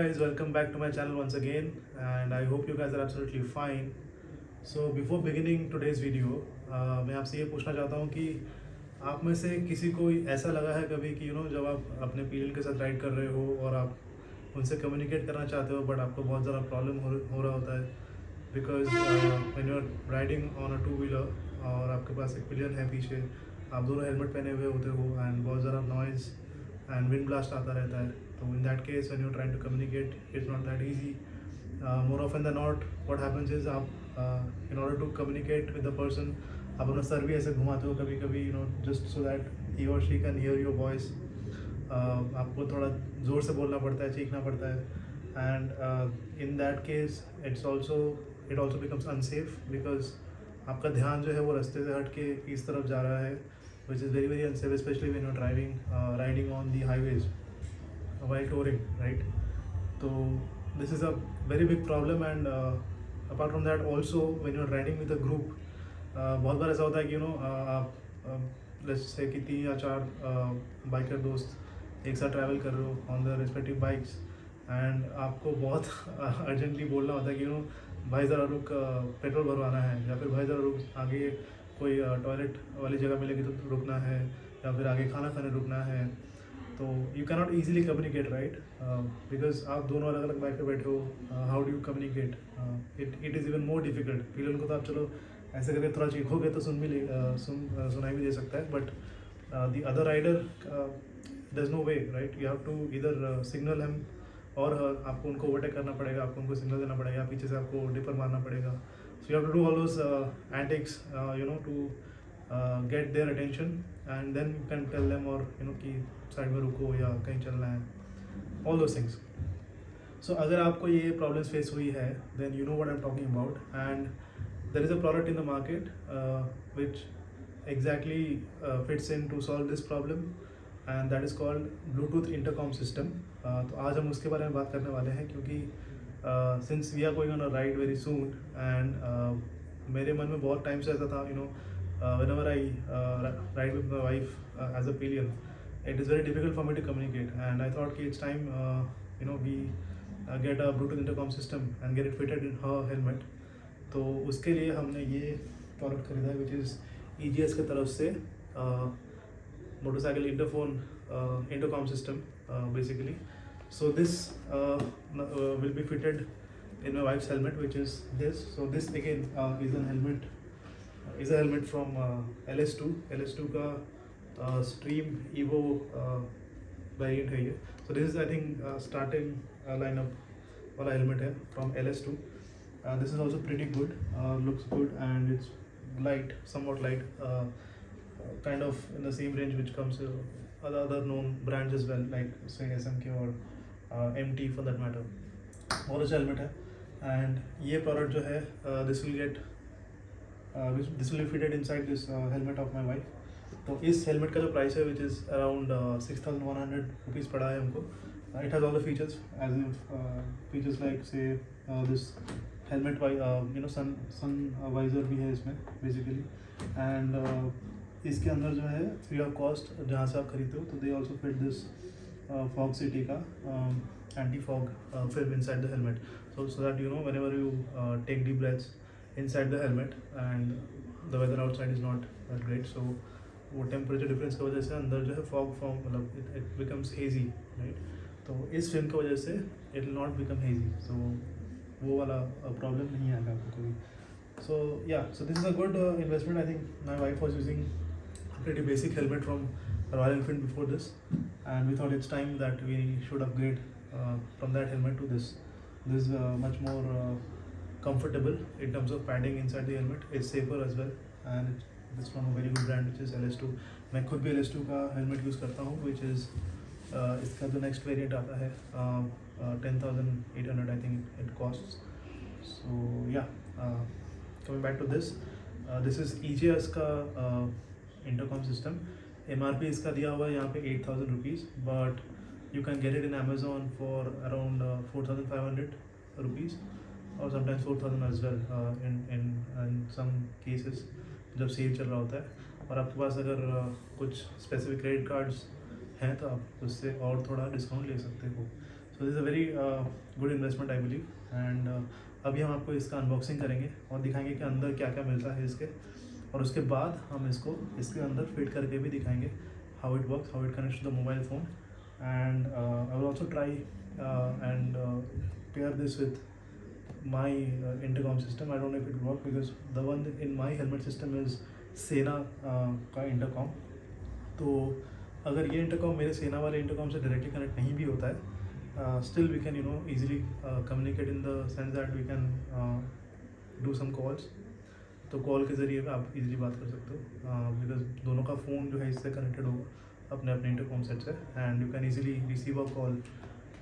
guys, welcome back to my channel once again, and I hope you guys are absolutely fine. So before beginning today's video, मैं आपसे ये पूछना चाहता हूँ कि आप में से किसी को ऐसा लगा है कभी कि जब आप अपने पेरेंट के साथ राइड कर रहे हो और आप उनसे कम्युनिकेट करना चाहते हो बट आपको बहुत ज़्यादा प्रॉब्लम हो रहा होता है because when you are riding on a two wheeler और आपके पास एक पिलियन है पीछे, आप दोनों हेलमेट पहने हुए होते हो एंड बहुत ज़्यादा नॉइज़ and wind blast आता रहता है. So in that case when you're trying to communicate, it's not that easy. More often than not what happens is आप in order to communicate with the person आप अपना sir भी ऐसे घुमाते हो कभी कभी just so that he or she can hear your voice. आपको थोड़ा ज़ोर से बोलना पड़ता है, चीखना पड़ता है and in that case it also becomes unsafe because आपका ध्यान जो है वो रास्ते से हट के इस तरफ जा रहा है, which is very unsafe, especially when you're riding on the highways while touring, right? So this is a very big problem and apart from that also when you're riding with a group, बहुत बार ऐसा होता है कि आप let's say कि 3 या 4 biker दोस्त एक साथ ट्रैवल कर रहे हो on the respective bikes and आपको बहुत अर्जेंटली बोलना होता है कि भाई ज़रा रुक, पेट्रोल भरवाना है, या फिर भाई ज़रा रुक, आगे कोई टॉयलेट वाली जगह मिलेगी तो रुकना है, या फिर आगे खाना खाने रुकना है. तो you can not easily communicate, right? Because आप दोनों अलग अलग बाइक पे बैठे हो. How do you communicate? It is even more difficult. Pillion को तो आप चलो ऐसे करके थोड़ा चीखोगे तो सुनाई भी दे सकता है, but the other rider there is no way, right? You have to इधर सिग्नल हिम और आपको उनको ओवरटेक करना पड़ेगा, आपको उनको सिग्नल देना पड़ेगा, पीछे से आपको डिपर मारना पड़ेगा. So you have to do all those antics to get their attention and then you can tell them और कि साइड में रुको या कहीं चलना है, all those things. So अगर आपको ये problems face हुई है then you know what I'm talking about, and there is a product in the market which exactly fits in to solve this problem and that is called Bluetooth intercom system. तो आज हम उसके बारे में बात करने वाले हैं क्योंकि since we are going on a ride very soon and मेरे मन में बहुत टाइम से ऐसा था, whenever I ride with my wife as a pillion, it is very difficult for me to communicate and I thought कि it's time we get a Bluetooth intercom system and get it fitted in her helmet. तो उसके लिए हमने ये product खरीदा है which is EGS की तरफ से motorcycle intercom system basically. So this will be fitted in my wife's helmet, which is this. So this again is a helmet from LS2 का Stream Evo variant है ये. So this is I think starting lineup वाला helmet है from LS2. This is also pretty good, looks good and it's light, somewhat light, kind of in the same range which comes other known brands as well, like say SMK or MT for that matter. और अच्छा helmet है and ये product जो है this will be fitted inside this helmet of my wife. तो इस helmet का जो प्राइस है विच इज़ अराउंड 6,100 रुपीज़ पड़ा है हमको. It has all the features as features like say this helmet sun visor भी है इसमें बेसिकली एंड इसके अंदर जो है फ्री ऑफ कॉस्ट जहाँ से आप खरीदते हो तो they also fit this fog city का anti-fog film inside the helmet, so that whenever you take deep breaths inside the helmet and the weather outside is not that great, so वो temperature difference की वजह से अंदर जो है fog form मतलब it becomes hazy, right? तो इस फिल्म की वजह से it will not become hazy, so वो वाला प्रॉब्लम नहीं आएगा आपको कोई. So so this is a good investment. I think my wife was using pretty basic helmet from Royal Enfield before this and we thought it's time that we should upgrade from that helmet to this. This is much more comfortable in terms of padding inside the helmet. It's safer as well and it's from a very good brand which is LS2. मैं खुद भी LS2 का helmet use करता हूँ which is इसका जो next variant आता है 10,800 I think it costs. So coming back to this, this is EGS का intercom system. MRP इसका दिया हुआ है यहाँ पे 8,000 rupees, but you can get it in Amazon for around 4,500 rupees or sometimes 4,000 as well in some cases जब cell चल रहा होता है. और आपके पास अगर कुछ स्पेसिफिक क्रेडिट कार्ड्स हैं तो आप उससे और थोड़ा डिस्काउंट ले सकते हो. So this a very good investment I believe. And अभी हम आपको इसका अनबॉक्सिंग करेंगे और दिखाएंगे कि अंदर क्या क्या मिलता है इसके, और उसके बाद हम इसको इसके अंदर फिट करके भी दिखाएंगे how it works, how it connects to the mobile phone. And I will also try and pair this with my intercom system. I don't know if it work because the one in my helmet system is सेना का intercom. तो अगर ये intercom मेरे सेना वाले intercom से directly connect नहीं भी होता है, still we can easily communicate in the sense that we can do some calls। तो कॉल के ज़रिए आप इजीली बात कर सकते हो बिकॉज दोनों का फ़ोन जो है इससे कनेक्टेड होगा अपने अपने इंटरकॉम सेट से, and you can easily receive a call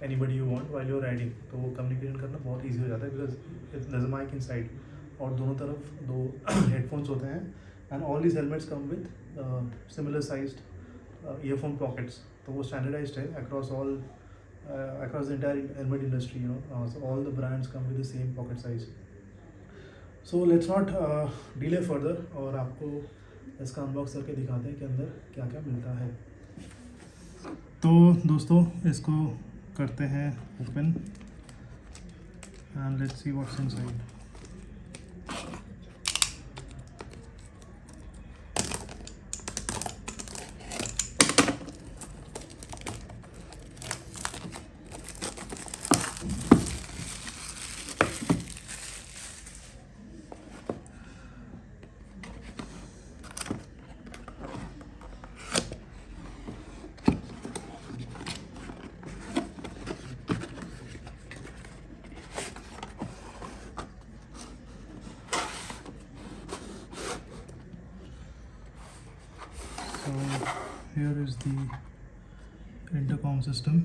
anybody you want while you are riding. तो वो कम्युनिकेशन करना बहुत ईजी हो जाता है because there's a mic inside, और दोनों तरफ दो हेडफोन्स होते हैं। And all these helmets come with similar sized earphone pockets. तो वो स्टैंडर्डाइज्ड है across all across the entire helmet industry, so all the brands come with the same pocket size। So let's not delay further, और आपको इसका unbox करके दिखाते हैं कि अंदर क्या क्या मिलता है। तो दोस्तों इसको करते हैं open and let's see what's inside. So here is the intercom system,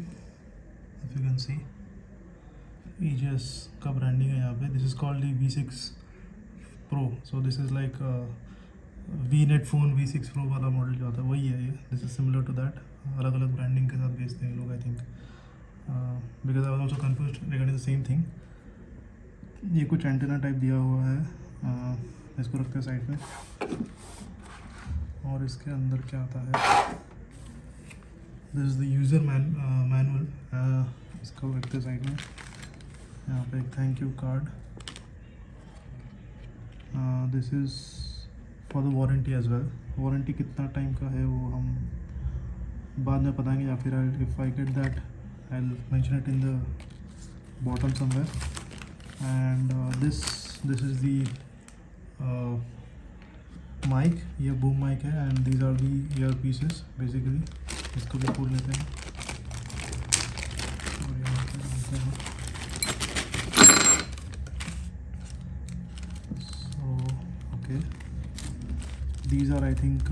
if you can see Aegis का branding है यहाँ पे। This is called the V6 Pro, so this is like VNet phone V6 Pro वाला model जो आता है वही है ये। This is similar to that, अलग अलग ब्रांडिंग के साथ बेचते हैं लोग I think, because I was also confused regarding the same thing। ये कुछ एंटेना टाइप दिया हुआ है, इसको रखते हैं साइड में, और इसके अंदर क्या आता है, this is the user manual, इसको रखते साइड में। यहाँ पे एक thank you card, this is for the warranty as well. Warranty कितना टाइम का है वो हम बाद में बताएंगे, या फिर if I get that I will mention it in the bottom somewhere. And this is the mic, ये बूम माइक है, and these are the ear pieces basically. इसको भी खोल लेते हैं और यहाँ पे डालते हैं। So okay, these are I think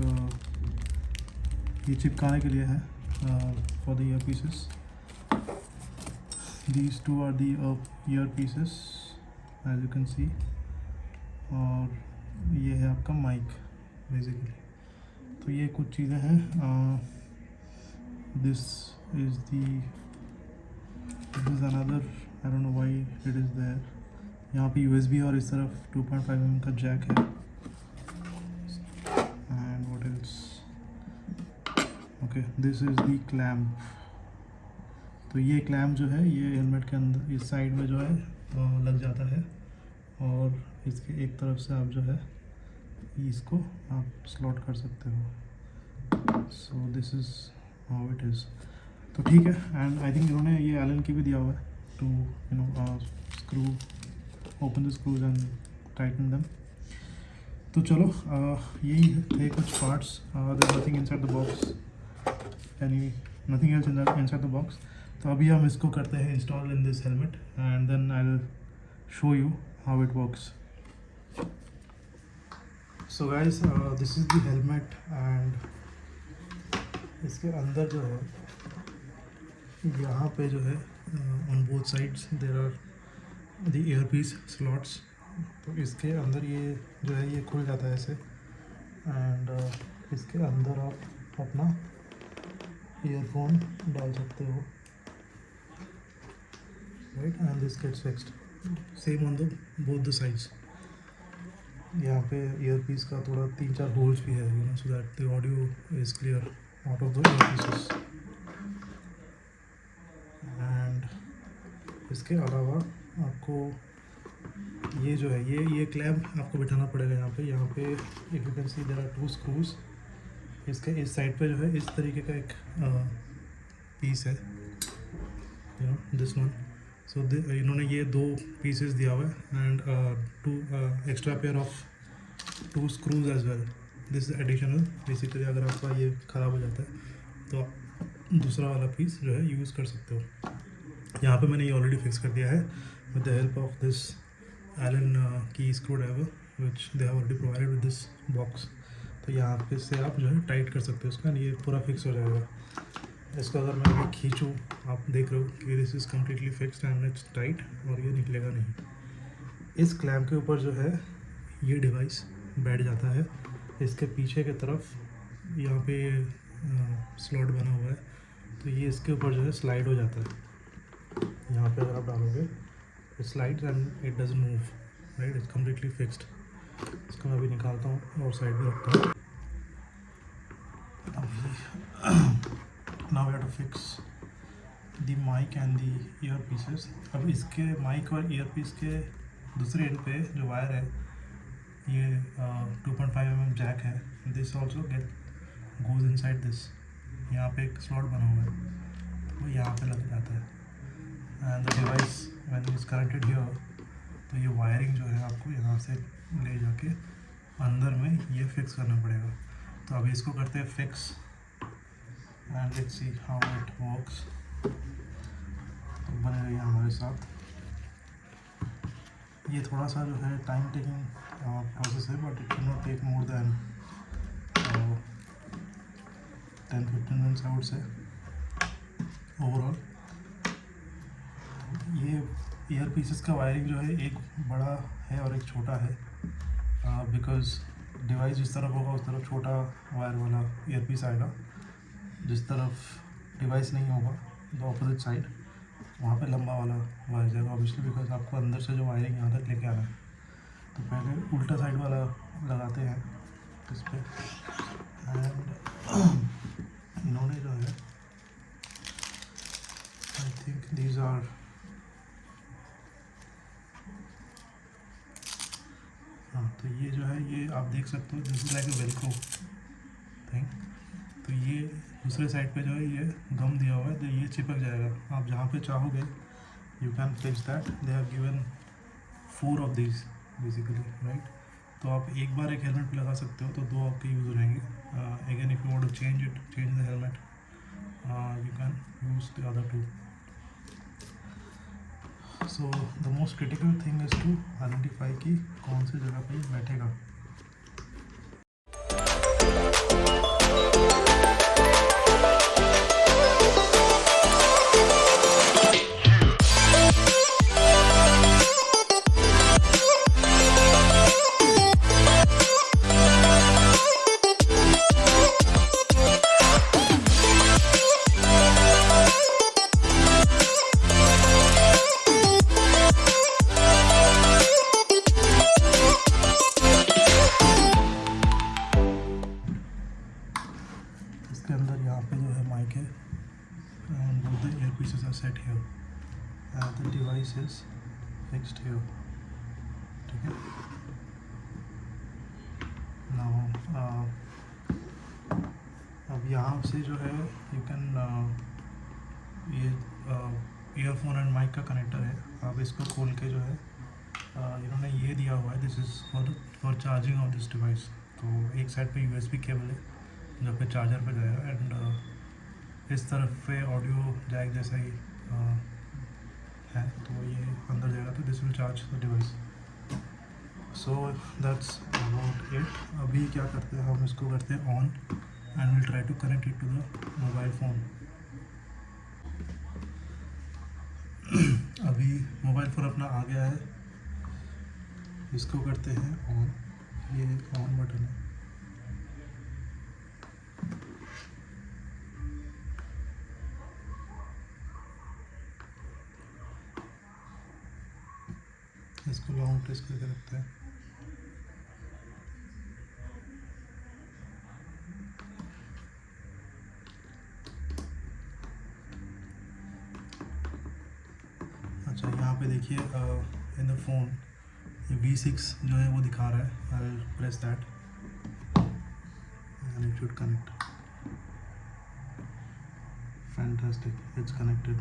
ये चिपकाने के लिए है for the ear pieces. These two are the ear pieces as you can see, और ये है आपका माइक बेसिकली। तो ये कुछ चीज़ें हैं। This is another, I don't know why it is there. यहाँ पे USB और इस तरफ 2.5 mm का जैक है। And what else, okay, this is the clamp. तो ये क्लैम्प जो है ये हेलमेट के अंदर इस साइड में जो है लग जाता है, और इसके एक तरफ से आप जो है इसको आप स्लॉट कर सकते हो। So this is how it is. तो ठीक है, एंड आई थिंक इन्होंने ये एलन की भी दिया हुआ है to screw open the screws and tighten them. तो चलो यही थे कुछ parts. There nothing inside the box, nothing else inside the box. तो अभी हम इसको करते हैं install in this helmet, and then I will show you how it works. So guys, this is the helmet, and इसके अंदर जो है यहाँ पे जो है on both sides there are the earpiece slots. तो इसके अंदर ये जो है ये खुल जाता है ऐसे, एंड इसके अंदर आप अपना ईयरफोन डाल सकते हो, right, and this gets fixed same on the both the sides. यहाँ पे ईयरपीस का थोड़ा 3-4 होल्स भी है, so that the audio is clear out of the earpieces. And इसके अलावा आपको ये जो है ये क्लैंप आपको बिठाना पड़ेगा यहाँ पे if you can see there are 2 screws. इसके इस साइड पे जो है इस तरीके का एक पीस है, यू नो दिस वन। सो इन्होंने ये 2 पीसेस दिया हुआ है and 2 extra pair of 2 screws as well. This additional, basically अगर आपका ये ख़राब हो जाता है तो आप दूसरा वाला पीस जो है यूज़ कर सकते हो। यहाँ पे मैंने ये ऑलरेडी फिक्स कर दिया है with the help of this Allen key screw driver which they have already provided with this box. तो यहाँ पे से आप जो है टाइट कर सकते हो इसका, ये पूरा फिक्स हो जाएगा। इसको अगर मैं अभी खींचूँ, आप देख रहे हो कि this is completely fixed and it's tight और ये निकलेगा नहीं। इस क्लैम्प के ऊपर जो है ये डिवाइस बैठ जाता है। इसके पीछे की तरफ यहाँ पे स्लॉट बना हुआ है, तो ये इसके ऊपर जो है स्लाइड हो जाता है। यहाँ पे अगर आप डालोगे it slides and it doesn't move, right? It's completely fixed. इसको मैं अभी निकालता हूँ और साइड में रखता हूँ। Now we have to fix the mic and the earpieces. अब इसके माइक और ईयरपीस के दूसरे एंड पे जो वायर है ये 2.5 mm जैक है। This also goes inside this. यहाँ पे एक स्लॉट बना हुआ है, वो यहाँ पे लग जाता है and the device when is connected here, तो ये वायरिंग जो है आपको यहाँ से ले जाके अंदर में ये फिक्स करना पड़ेगा। तो अभी इसको करते हैं fix and let's see how it works. तो बने रहिए हमारे साथ। ये थोड़ा सा जो है टाइम टेकिंग प्रोसेस है, but it can not take more than 10-15 minutes I would say overall. ये ईयर पीसेस का वायरिंग जो है एक बड़ा है और एक छोटा है, बिकॉज डिवाइस जिस तरफ होगा उस तरफ छोटा वायर वाला ईयर पीस आएगा, जिस तरफ डिवाइस नहीं होगा द ऑपोजिट साइड वहाँ पे लंबा वाला वायर जाएगा ऑब्वियसली, बिकॉज आपको अंदर से जो वायरिंग यहाँ तक लेके आना है। तो पहले उल्टा साइड वाला लगाते हैं इस पर एंड इन्होंने जो है आई थिंक दीज आर तो ये जो है ये आप देख सकते हो this is like a Velcro thing. तो ये दूसरे साइड पे जो है ये गम दिया हुआ है, तो ये चिपक जाएगा। आप जहाँ पे चाहोगे you can fix that. They have given 4 of this basically, right. तो आप एक बार एक हेलमेट पे लगा सकते हो तो 2 आपके यूज़ हो जाएंगे। Again if you want to change the helmet you can use the other 2। So the most critical thing is to identify कि कौन सी जगह पे बैठेगा। इसके अंदर यहाँ पे जो है माइक है and both the earpieces are set here and the device is fixed here, ठीक है। now अब यहाँ से जो है यू कैन ये ईयरफोन एंड माइक का कनेक्टर है, आप इसको खोल के जो है इन्होंने ये दिया हुआ है, this is for charging of this device. तो एक साइड पे USB केबल है जो पे चार्जर पे जाएगा एंड इस तरफ पे ऑडियो जैक जैसा ही है, तो ये अंदर जाएगा तो this will charge the device. So that's about it. अभी क्या करते हैं हम इसको करते हैं on and will try to connect it to the mobile phone. अभी मोबाइल फ़ोन अपना आ गया है, इसको करते हैं ऑन। ये ऑन बटन है, इसको लॉन्ग प्रेस करके रखते हैं। अच्छा पे देखिए इन द फ़ोन ये V6 जो है वो दिखा रहा है. I will press that and it should connect. Fantastic, it's connected.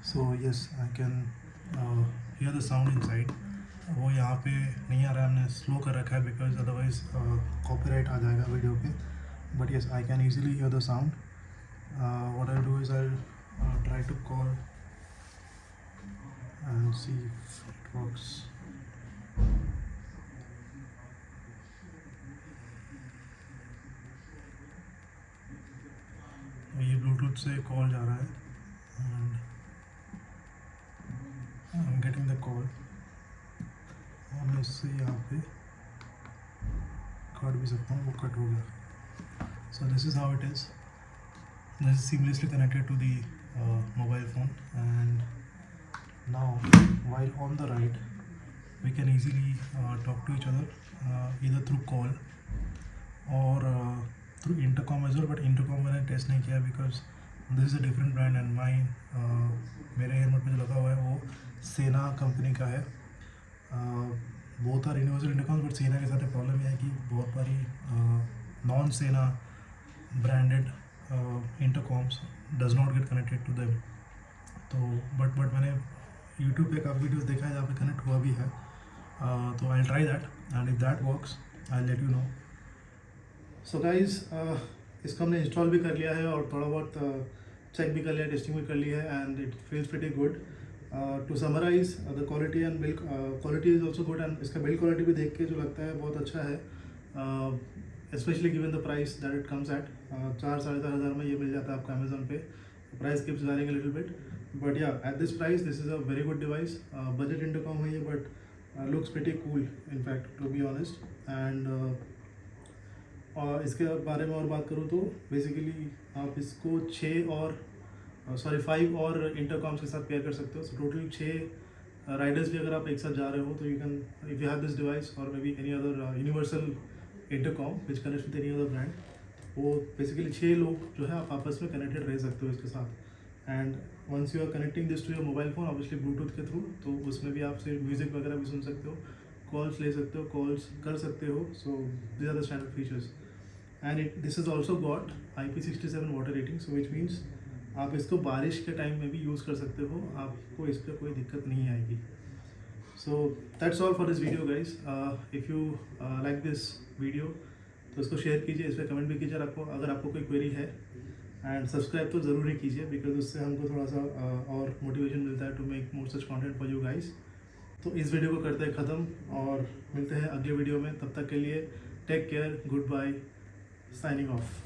So yes I can hear the sound inside. वो यहाँ पे नहीं आ रहा है, हमने स्लो कर रखा है बिकॉज अदरवाइज कॉपीराइट आ जाएगा वीडियो पे. But yes I can easily hear the sound. What I do is I try to call and see if it works. ये ब्लूटूथ से कॉल जा रहा है and I'm getting the call. और मैं इससे यहाँ पे काट भी सकता हूँ, वो कट हो गया. So this is how it is. This is seamlessly connected to the mobile phone, and now while on the ride we can easily talk to each other either through call or through intercom as well. But intercom मैंने test नहीं किया because this is a different brand and mine मेरे helmet पे जो लगा हुआ है वो सेना कंपनी का है. बोथ आर यूनिवर्सल इंटरकॉम्स, बट सेना के साथ प्रॉब्लम यह है कि बहुत बारी non Sena branded intercoms does not get connected to them. तो बट मैंने यूट्यूब पे काफ़ी वीडियोस देखा है जहाँ पे कनेक्ट हुआ भी है. तो I try that and if that works I let you know. So guys इसको हमने इंस्टॉल भी कर लिया है और थोड़ा बहुत चेक भी कर लिया, टेस्टिंग भी कर ली है and it feels pretty good. To summarize the quality and build quality is also good and इसका बिल्ड क्वालिटी भी देख के जो लगता है बहुत अच्छा है, specially given the price that it comes at. 4-4.5 में ये मिल जाता है आपको अमेजोन पे. Price keeps varying a little bit, but yeah, at this price this is a very good device. Budget intercom है ये, but looks pretty cool in fact, to be honest. And इसके बारे में और बात करूँ तो बेसिकली आप इसको 5 और इंटरकॉम्स के साथ पेयर कर सकते हो. सो टोटल 6 राइडर्स भी अगर आप एक साथ जा रहे हो तो you can, if you have this device और may be any other universal intercom which connects with any other brand, वो बेसिकली 6 लोग जो है आप आपस में कनेक्टेड रह सकते हो इसके साथ. And once you are connecting this to your mobile phone obviously bluetooth के थ्रू, तो उसमें भी आप सिर्फ म्यूज़िक वगैरह भी सुन सकते हो, कॉल्स ले सकते हो, कॉल्स कर सकते हो. So this are the standard features and this is also got IP67 water rating. So which means आप इसको बारिश के टाइम में भी यूज़ कर सकते हो, आपको इस पर कोई दिक्कत नहीं आएगी. So that's all for this video guys. If you like this video तो इसको शेयर कीजिए, इस पर कमेंट भी कीजिए अगर आपको कोई क्वेरी है, एंड सब्सक्राइब तो ज़रूर ही कीजिए बिकॉज उससे हमको थोड़ा सा और मोटिवेशन मिलता है to make more such content for you guys. तो इस वीडियो को करते हैं ख़त्म और मिलते हैं अगले वीडियो में. तब तक के लिए take care, good bye, signing of.